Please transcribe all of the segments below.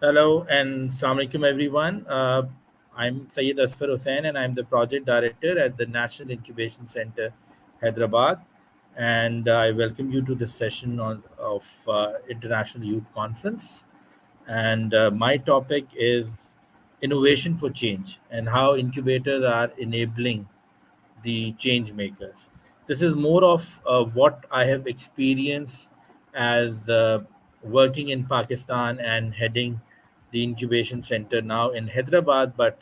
Hello and Assalamu alaikum everyone. I'm Syed Asfar Hussain and I'm the project director at the National Incubation Center, Hyderabad. And I welcome you to this session of International Youth Conference. And my topic is innovation for change and how incubators are enabling the change makers. This is more of what I have experienced as working in Pakistan and heading the incubation center now in Hyderabad. But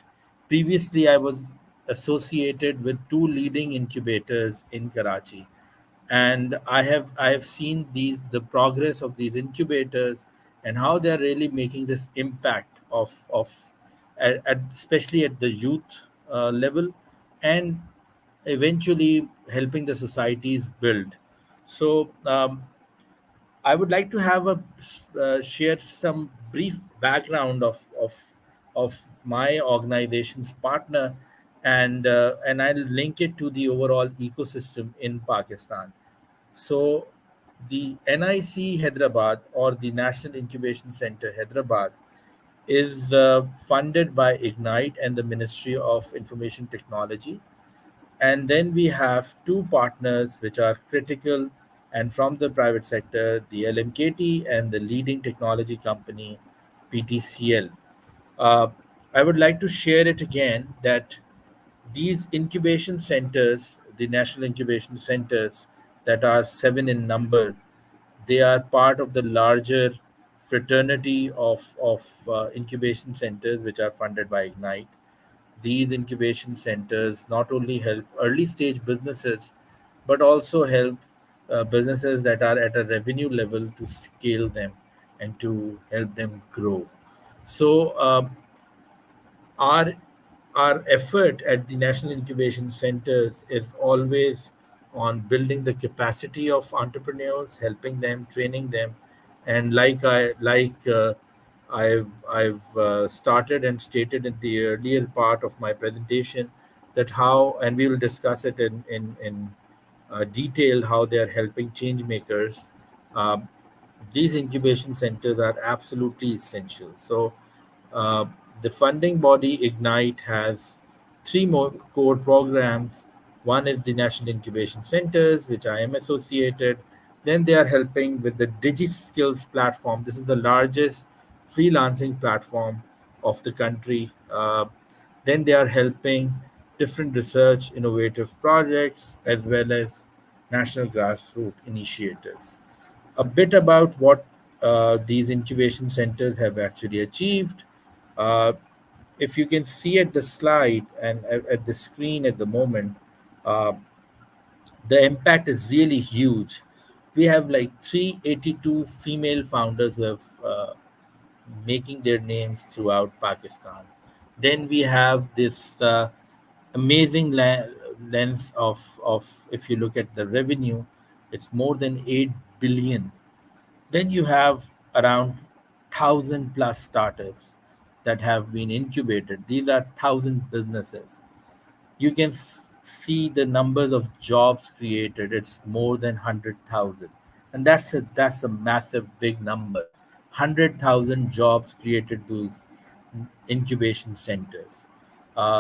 previously, I was associated with two leading incubators in Karachi, and I have seen the progress of these incubators and how they're really making this impact of especially at the youth level, and eventually helping the societies build. So I would like to have a share some brief background of my organization's partner, and I'll link it to the overall ecosystem in Pakistan. So the NIC Hyderabad, or the National Incubation Center Hyderabad, is funded by Ignite and the Ministry of Information Technology. And then we have two partners which are critical and from the private sector, the LMKT and the leading technology company, PTCL. Uh, I would like to share it again that these incubation centers, the national incubation centers that are seven in number, they are part of the larger fraternity of incubation centers which are funded by Ignite. These incubation centers not only help early stage businesses, but also help businesses that are at a revenue level to scale them and to help them grow. So, our our effort at the national incubation centers is always on building the capacity of entrepreneurs, helping them, training them, and I've started and stated in the earlier part of my presentation that how, and we will discuss it in detail, how they are helping change makers. um, these incubation centers are absolutely essential. So, uh, the funding body Ignite has three more core programs. One is the National Incubation Centers, which I am associated. Then they are helping with the DigiSkills platform. This is the largest freelancing platform of the country. Then they are helping different research innovative projects as well as national grassroots initiatives. A bit about what these incubation centers have actually achieved. Uh, if you can see at the slide and at the screen at the moment, uh, the impact is really huge. We have like 382 female founders who have making their names throughout Pakistan. Then we have this amazing lens of, if you look at the revenue, it's more than 8 billion. Then you have around 1,000 plus startups that have been incubated. These are 1,000 businesses. You can see the numbers of jobs created. It's more than 100,000, and that's a massive big number. 100,000 jobs created those incubation centers.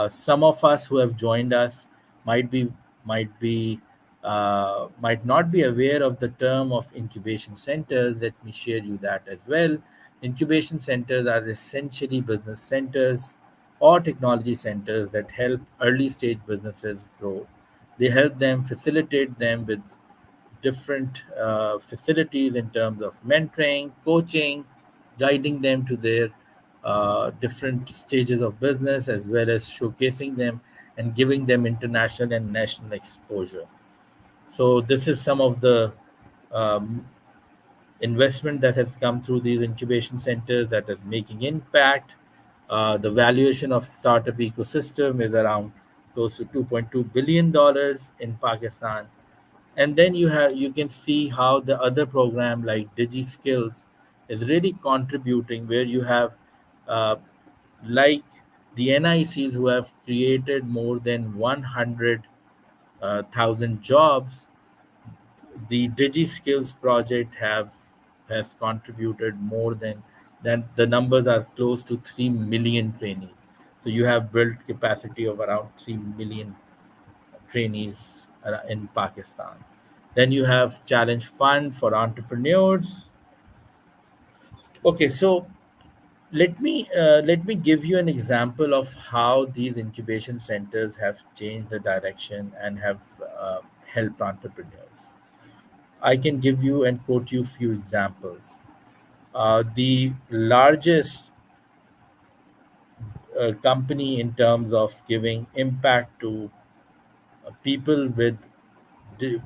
Some of us who have joined us might be might be might not be aware of the term of incubation centers. Let me share you that as well. Incubation centers are essentially business centers or technology centers that help early stage businesses grow. They help them, facilitate them with different facilities in terms of mentoring, coaching, guiding them to their different stages of business, as well as showcasing them and giving them international and national exposure. So, this is some of the um, investment that has come through these incubation centers that is making impact. The valuation of startup ecosystem is around close to $2.2 billion in Pakistan. And then you can see how the other program like Digi Skills is really contributing, where you have uh, like the NICs who have created more than 100,000 jobs. The Digi Skills project have has contributed more than then the numbers are close to 3 million trainees. So you have built capacity of around 3 million trainees in Pakistan. Then you have Challenge Fund for entrepreneurs. Okay, so let me give you an example of how these incubation centers have changed the direction and have helped entrepreneurs. I can give you and quote you few examples. The largest company in terms of giving impact to people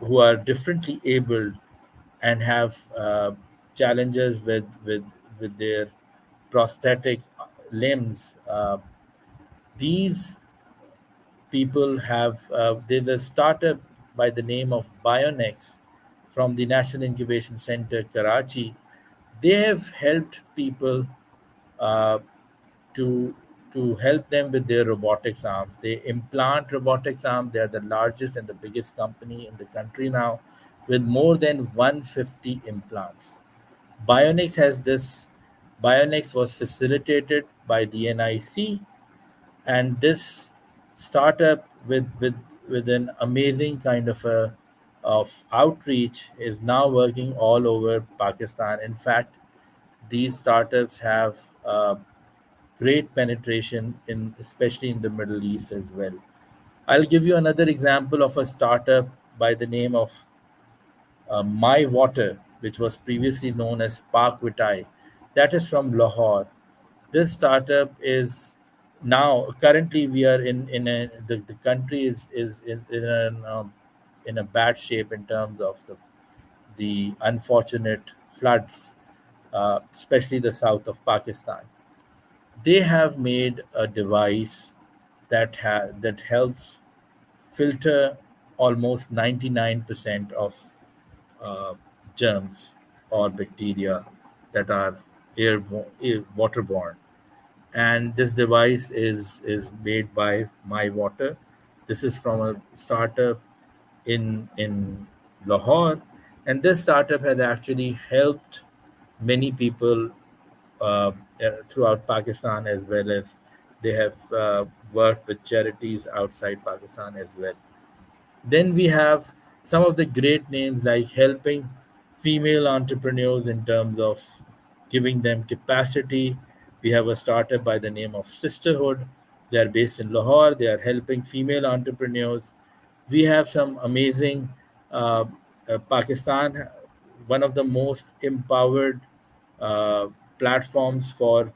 who are differently abled and have challenges with their prosthetic limbs. These people have there's a startup by the name of Bionex from the National Incubation Center, Karachi. They have helped people uh, to to help them with their robotics arms. They implant robotics arms. They are the largest and the biggest company in the country now, with more than 150 implants. Bionex has this. Bionex was facilitated by the NIC, and this startup with an amazing kind of outreach is now working all over Pakistan. In fact, these startups have great penetration in especially in the Middle East as well. I'll give you another example of a startup by the name of My Water, which was previously known as Park Vitai. That is from Lahore. This startup is now currently we are in a the country is in a bad shape in terms of the unfortunate floods, especially the south of Pakistan. They have made a device that helps filter almost 99% of uh, germs or bacteria that are waterborne. And this device is made by My Water. This is from a startup in Lahore, and this startup has actually helped many people throughout Pakistan, as well as they have worked with charities outside Pakistan as well. Then we have some of the great names like helping female entrepreneurs in terms of giving them capacity. We have a startup by the name of Sisterhood. They are based in Lahore. They are helping female entrepreneurs. We have some amazing uh, Pakistan, one of the most empowered uh, platforms for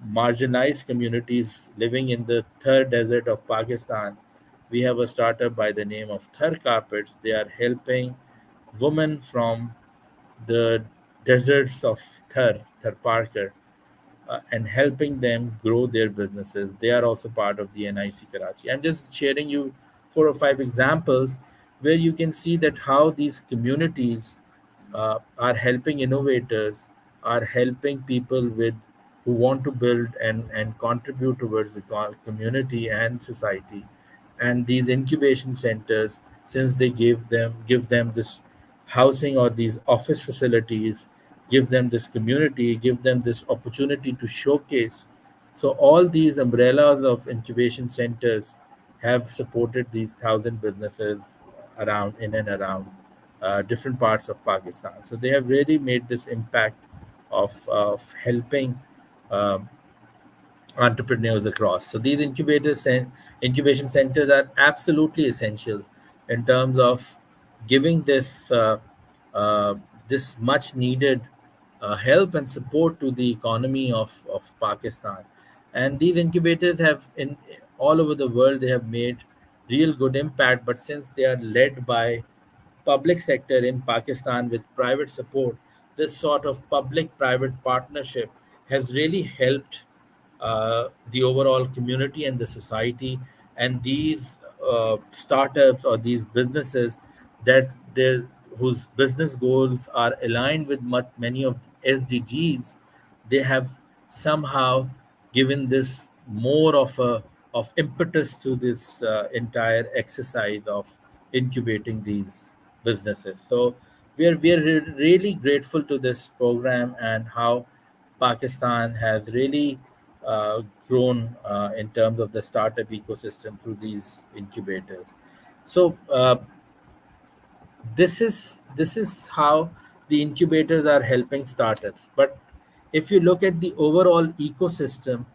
marginalized communities living in the Thar desert of Pakistan. We have a startup by the name of Thar Carpets. They are helping women from the deserts of Thar Parker, and helping them grow their businesses. They are also part of the NIC Karachi. I'm just sharing you 4 or 5 examples where you can see that how these communities are helping innovators, are helping people with who want to build and contribute towards the community and society. And these incubation centers, since they give them this housing or these office facilities, give them this community, give them this opportunity to showcase. So all these umbrellas of incubation centers have supported these 1,000 businesses around in and around different parts of Pakistan. So they have really made this impact of helping um, entrepreneurs across. So these incubators and incubation centers are absolutely essential in terms of giving uh, this much needed help and support to the economy of Pakistan. And these incubators have in all over the world they have made real good impact. But since they are led by public sector in Pakistan with private support, this sort of public private partnership has really helped the overall community and the society. And these startups or these businesses that their whose business goals are aligned with many of the SDGs, they have somehow given this more of impetus to this entire exercise of incubating these businesses. So we are really grateful to this program and how Pakistan has really grown in terms of the startup ecosystem through these incubators. So this is how the incubators are helping startups. But if you look at the overall ecosystem,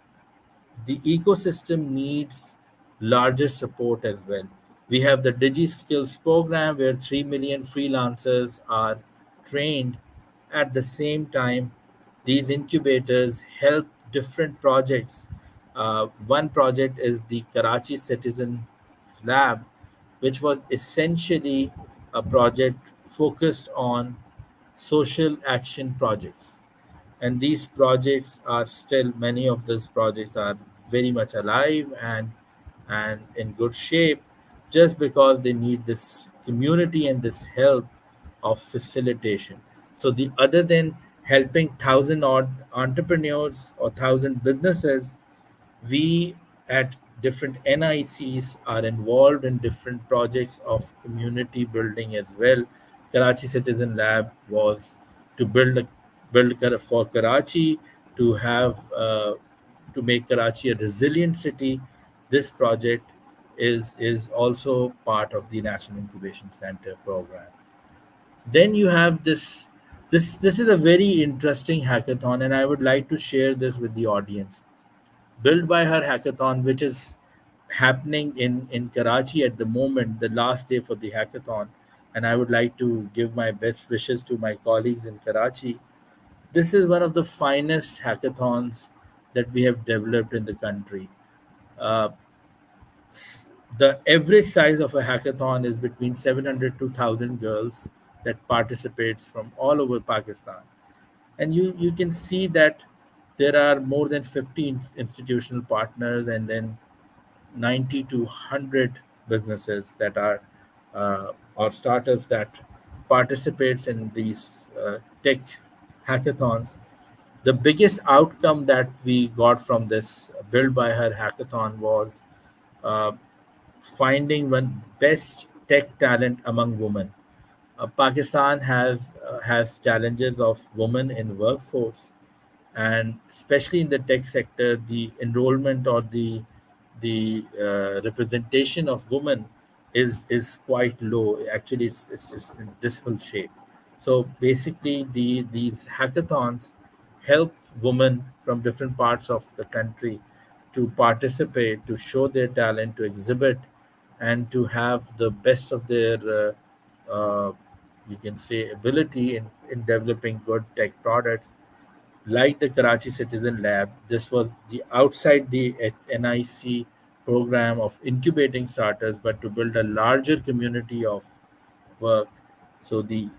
the ecosystem needs larger support as well. We have the Digi Skills program where 3 million freelancers are trained. At the same time, these incubators help different projects. One project is the Karachi Citizen Lab, which was essentially a project focused on social action projects. And these projects are still, many of these projects are very much alive and in good shape, just because they need this community and this help of facilitation. So the other than helping thousand odd entrepreneurs or thousand businesses, we at different NICs are involved in different projects of community building as well. Karachi Citizen Lab was to for Karachi, to have to make Karachi a resilient city. This project is also part of the National Incubation Center program. Then you have this is a very interesting hackathon, and I would like to share this with the audience. Built by Her hackathon, which is happening in Karachi at the moment, the last day for the hackathon. And I would like to give my best wishes to my colleagues in Karachi. This is one of the finest hackathons that we have developed in the country. Uh, the average size of a hackathon is between 700 to 1,000 girls that participates from all over Pakistan. And you can see that there are more than 50 institutional partners, and then 90 to 100 businesses that are or startups that participates in these tech hackathons. The biggest outcome that we got from this Build by Her hackathon was uh, finding one best tech talent among women. Pakistan has challenges of women in workforce, and especially in the tech sector, the enrollment or the representation of women is quite low. Actually, it's in dismal shape. So basically, these hackathons help women from different parts of the country to participate, to show their talent, to exhibit, and to have the best of their you can say ability in developing good tech products. Like the Karachi Citizen Lab, this was the outside the NIC program of incubating starters, but to build a larger community of work. So the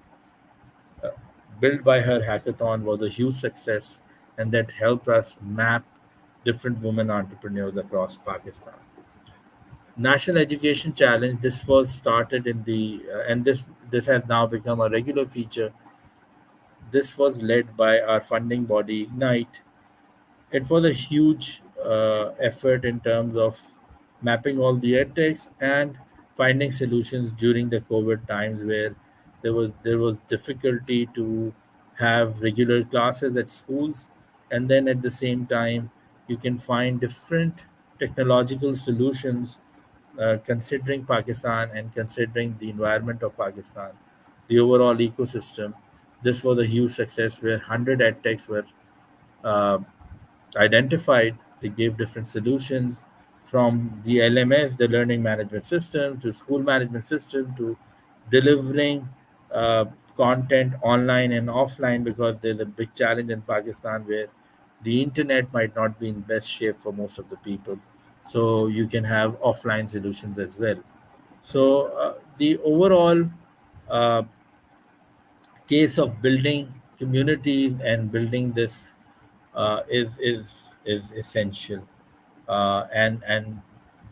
Built by Her hackathon was a huge success, and that helped us map different women entrepreneurs across Pakistan. National Education Challenge. This was started in the and this has now become a regular feature. This was led by our funding body Ignite. It was a huge effort in terms of mapping all the edtechs and finding solutions during the COVID times, where there was difficulty to have regular classes at schools. And then at the same time, you can find different technological solutions, considering Pakistan and considering the environment of Pakistan, the overall ecosystem. This was a huge success where 100 edtechs were uh, identified. They gave different solutions, from the LMS, the learning management system, to school management system, to delivering uh, content online and offline, because there's a big challenge in Pakistan where the internet might not be in best shape for most of the people. So you can have offline solutions as well. So the overall uh, case of building communities and building this is essential. And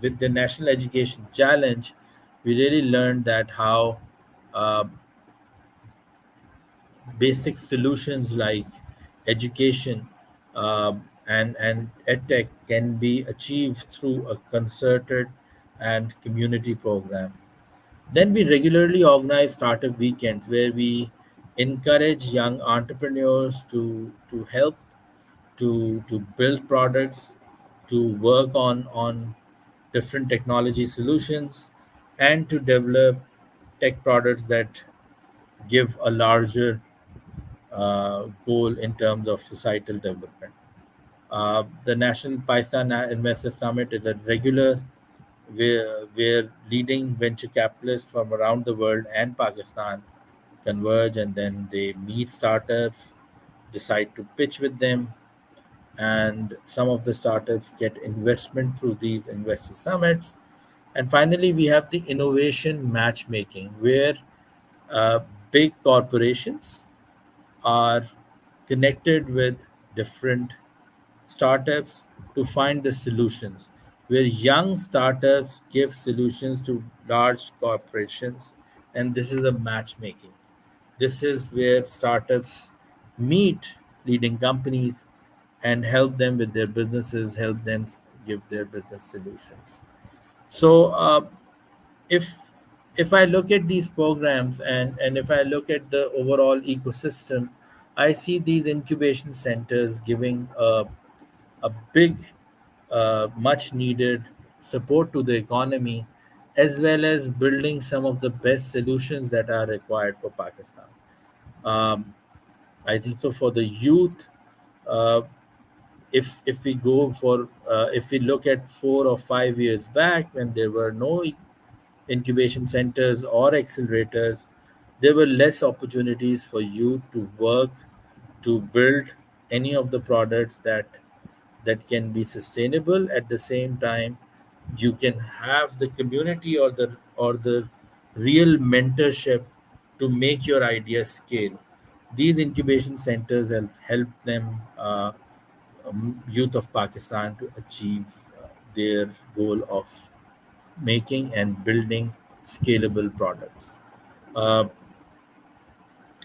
with the National Education Challenge, we really learned that how uh, basic solutions like education and edtech can be achieved through a concerted and community program. Then we regularly organize startup weekends where we encourage young entrepreneurs to help. to build products, to work on different technology solutions, and to develop tech products that give a larger goal in terms of societal development. The National Pakistan Investor Summit is a regular where leading venture capitalists from around the world and Pakistan converge, and then they meet startups, decide to pitch with them, and some of the startups get investment through these investor summits. And finally, we have the innovation matchmaking, where uh, big corporations are connected with different startups to find the solutions, where young startups give solutions to large corporations, and this is a matchmaking. This is where startups meet leading companies and help them with their businesses, help them give their business solutions. So, if if I look at these programs, and if I look at the overall ecosystem, I see these incubation centers giving a big, much needed support to the economy, as well as building some of the best solutions that are required for Pakistan. Um, I think so for the youth. Uh, if we go for if we look at 4 or 5 years back, when there were no incubation centers or accelerators, there were less opportunities for youth to work, to build any of the products that can be sustainable. At the same time, you can have the community or the real mentorship to make your ideas scale. These incubation centers have helped them, youth of Pakistan, to achieve their goal of making and building scalable products. uh,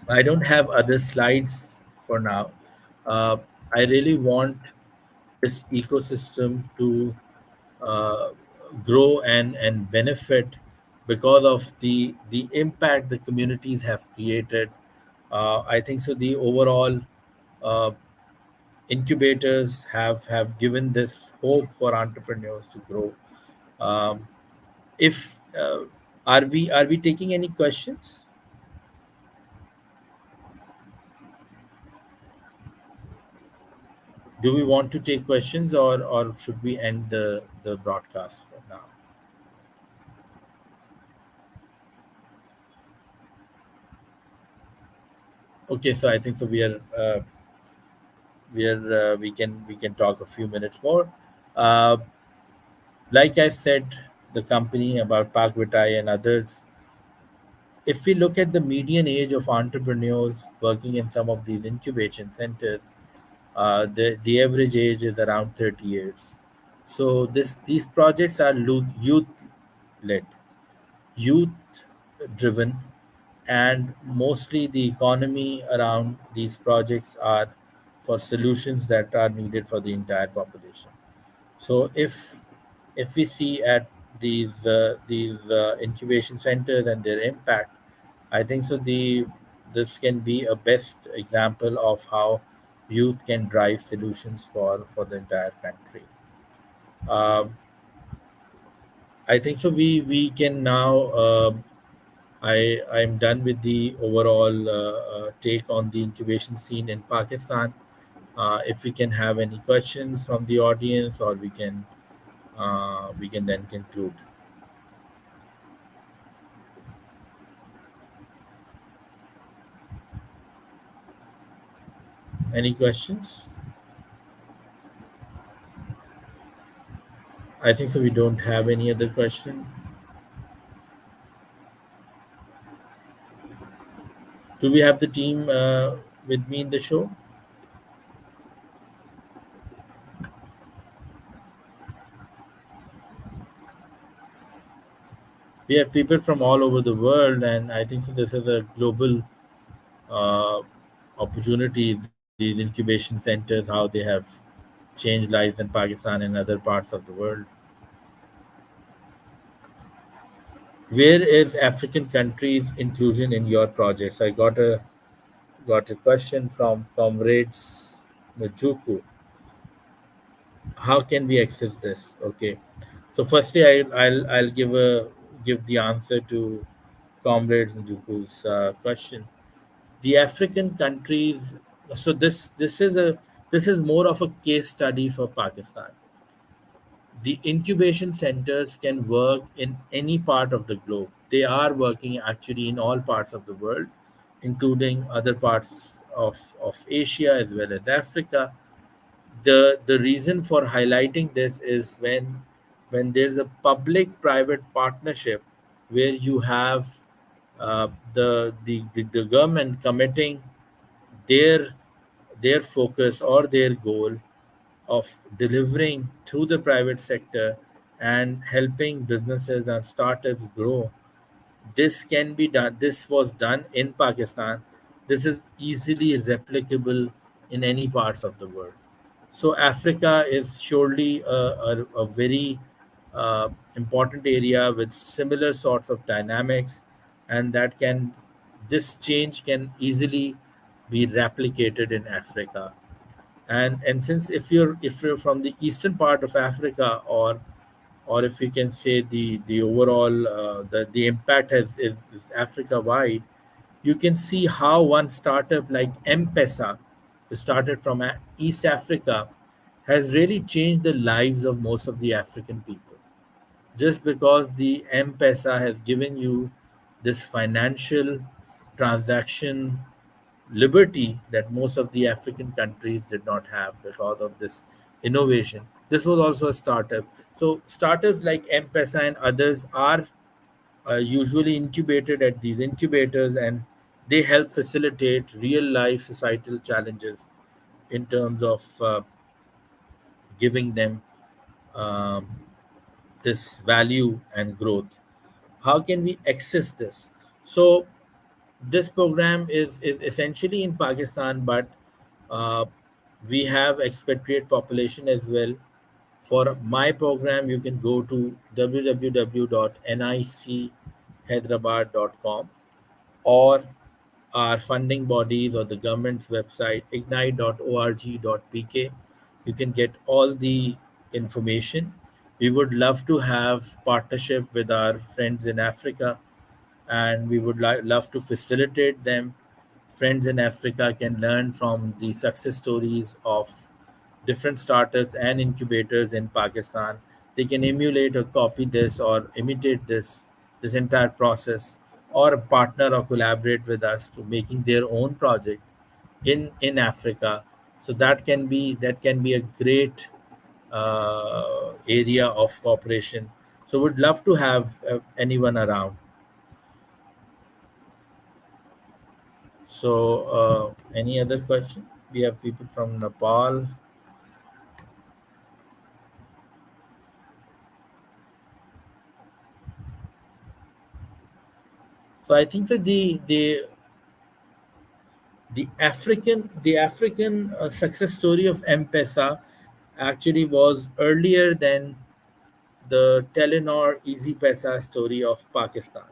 I don't have other slides for now. uh, I really want this ecosystem to uh, grow and benefit because of the impact the communities have created. I think so. The overall uh, incubators have given this hope for entrepreneurs to grow. Um, if are we taking any questions? Do we want to take questions, or should we end the broadcast for now? Okay, so I think so. We can talk a few minutes more. Uh, like I said, the company about Park Vitai and others. If we look at the median age of entrepreneurs working in some of these incubation centers, the average age is around 30 years. So these projects are youth led, youth driven, and mostly the economy around these projects are for solutions that are needed for the entire population. So if we see at these incubation centers and their impact, I think so this can be a best example of how youth can drive solutions for the entire country. um, I think so we can now, I'm done with the overall take on the incubation scene in Pakistan. If we can have any questions from the audience, or we can then conclude. Any questions? I think so. We don't have any other question. Do we have the team with me in the show? We have people from all over the world, and I think so this is a global uh, opportunity. These incubation centers, how they have changed lives in Pakistan and other parts of the world. Where is African countries inclusion in your projects? I got a question from comrades Majuku. How can we access this? Okay, so firstly, I'll give the answer to Comrade Njuku's question. The African countries. So this is more of a case study for Pakistan. The incubation centers can work in any part of the globe. They are working actually in all parts of the world, including other parts of Asia as well as Africa. The reason for highlighting this is when there's a public private partnership where you have the government committing their their focus or their goal of delivering to the private sector and helping businesses and startups grow. This can be done. This was done in Pakistan. This is easily replicable in any parts of the world. So Africa is surely a very important area with similar sorts of dynamics, and that can this change can easily be replicated in Africa. And since if you're from the eastern part of Africa, or if you can say the overall the impact is Africa wide, you can see how one startup like M-Pesa, who started from East Africa, has really changed the lives of most of the African people. Just because the M-Pesa has given you this financial transaction liberty that most of the African countries did not have because of this innovation. This was also a startup. So startups like M-Pesa and others are usually incubated at these incubators, and they help facilitate real life societal challenges in terms of giving them um, this value and growth. How can we access this? So this program is essentially in Pakistan, but uh, we have expatriate population as well. For my program, you can go to www.nichyderabad.com, or our funding bodies or the government's website ignite.org.pk. You can get all the information. We would love to have partnership with our friends in Africa, and we would love to facilitate them. Friends in Africa can learn from the success stories of different startups and incubators in Pakistan. They can emulate or copy this or imitate this entire process, or partner or collaborate with us to making their own project in Africa. So that can be a great area of cooperation. So would love to have anyone around. So any other question? We have people from Nepal. So I think that the African success story of M-Pesa actually was earlier than the Telenor Easy Pesa story of Pakistan.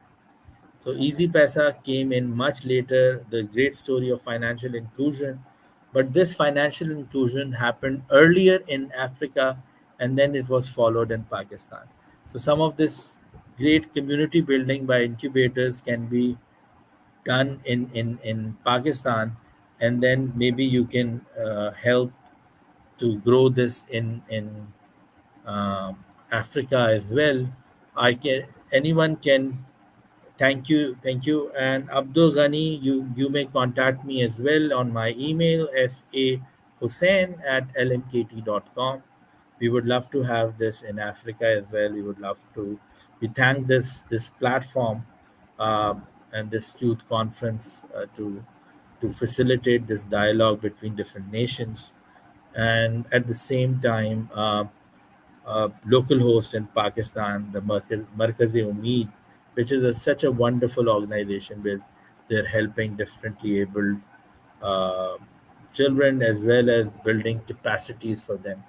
So Easy Pesa came in much later, the great story of financial inclusion. But this financial inclusion happened earlier in Africa, and then it was followed in Pakistan. So some of this great community building by incubators can be done in Pakistan, and then maybe you can help to grow this in Africa as well. I can anyone can. Thank you. And Abdul Ghani, you may contact me as well on my email sa hussain at lmkt.com. We would love to have this in Africa as well. We would love to. We thank this platform and this youth conference to facilitate this dialogue between different nations, and at the same time. Local host in Pakistan, the Markaz-e-Umeed, which is such a wonderful organization where they're helping differently abled uh, children as well as building capacities for them.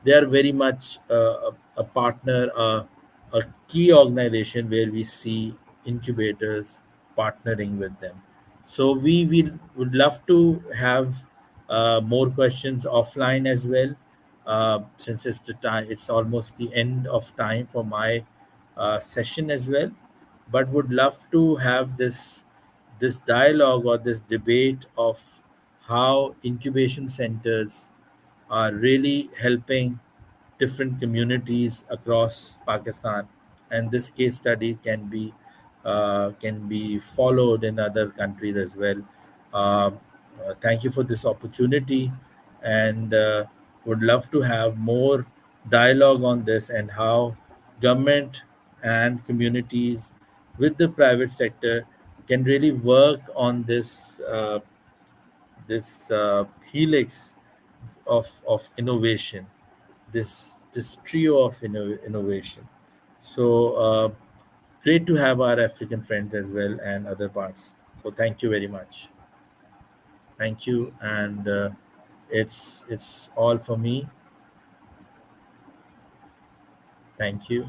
They are very much a partner, a key organization where we see incubators partnering with them. So we would love to have more questions offline as well. since it's the time, it's almost the end of time for my session as well. But would love to have this dialogue or this debate of how incubation centers are really helping different communities across Pakistan, and this case study can be followed in other countries as well. Thank you for this opportunity, and would love to have more dialogue on this and how government and communities with the private sector can really work on this helix of innovation, this trio of innovation. So great to have our African friends as well and other parts. So thank you very much. Thank you, and it's all for me. Thank you.